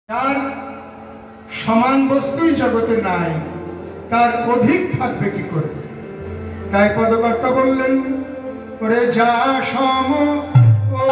তার সমান বস্তুই জগতে নাই, তার অধিক থাকবে কি করে? তাই পদকর্তা বললেন, ওরে যা সম ও